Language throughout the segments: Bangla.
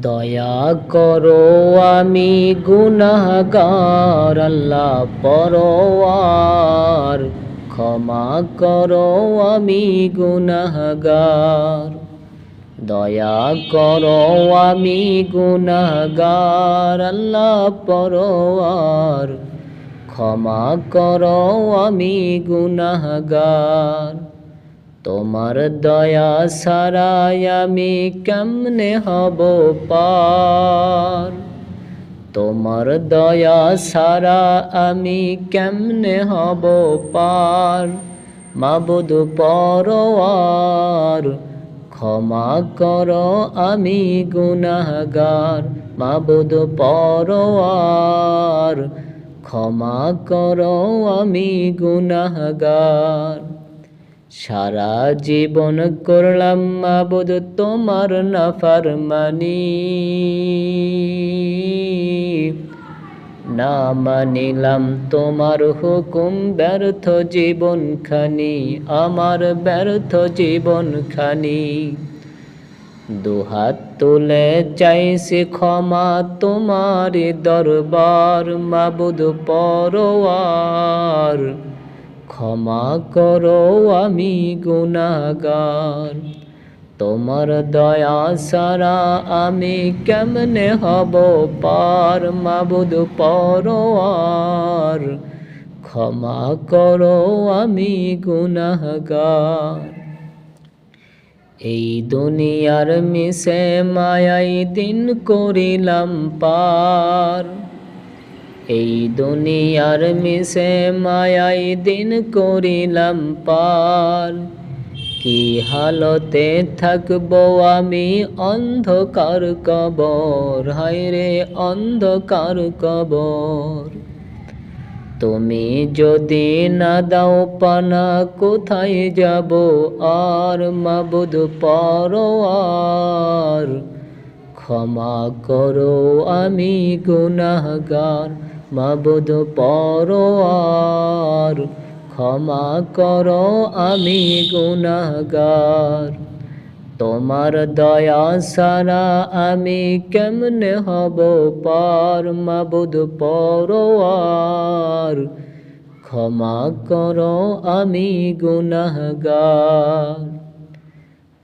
দয়া করো আমি গুনাহগার আল্লাহ পরওয়ার, ক্ষমা করো আমি গুনাহগার। দয়া করো আমি গুনাহগার আল্লাহ পরওয়ার, ক্ষমা করো আমি গুনাহগার। তোমার দয়া ছাড়াই আমি কেমনে হব পার, তোমার দয়া ছাড়া আমি কেমনে হব পার। মাবুদ পরওয়ার, ক্ষমা করো আমি গুনাহগার। মাবুদ পরওয়ার, ক্ষমা করো আমি গুনাহগার। সারা জীবন করলাম মাবুদ তোমার নাফরমানি, না মানিলাম তোমার হুকুম ব্যর্থ জীবনখানি, আমার ব্যর্থ জীবনখানি। দুহাত তুলে চাইছি ক্ষমা তোমারি দরবার, মাবুদ পরওয়ার, ক্ষমা করো আমি গুনাহগার। তোমার দয়া ছাড়া আমি কেমনে হব পার, মাবুদ পরওয়ার, ক্ষমা করো আমি গুনাহগার। এই দুনিয়ার মিশে মায়াই দিন করিলাম পার, এই দুনিয়ার মিশে মায়াই দিন করিলাম পার। কি হালতে থাকবো আমি অন্ধকার কবর, হায়রে অন্ধকার কবর। তুমি যদি না দাও পানা কোথায় যাব আর, মাবুদ পরওয়ার, ক্ষমা করো আমি গুনাহগার। মাবুদ পরওয়ার, ক্ষমা করো আমি গুনাহগার। তোমার দয়া ছাড়া আমি কেমনে হব পার, মাবুদ পরওয়ার, ক্ষমা করো আমি গুনাহগার।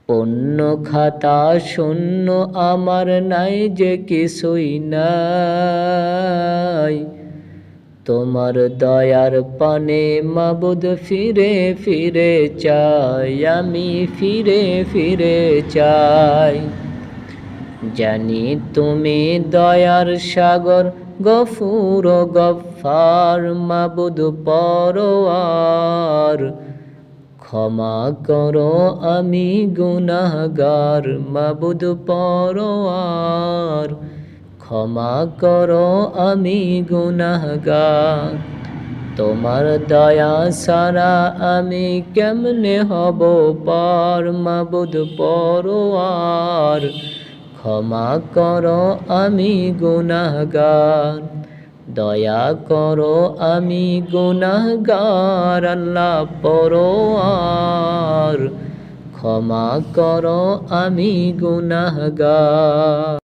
পুণ্য খাতা শূন্য আমার নাই যে কিছুই নাই, তোমার দয়ার পানে মাবুদ ফিরে ফিরে চাই, আমি ফিরে ফিরে চাই। জানি তুমি দয়ার সাগর গফুর গফফার, মাবুদ পরওয়ার, ক্ষমা করো আমি গুনাহগার। মাবুদ পরওয়ার, ক্ষমা করো আমি গুনাহগার। তোমার দয়া ছাড়া আমি কেমনে হব পার, মাবুদ পরওয়ার, ক্ষমা করো আমি গুনাহগার। দয়া করো আমি গুনাহগার আল্লাহ পরওয়ার, ক্ষমা করো আমি গুনাহগার।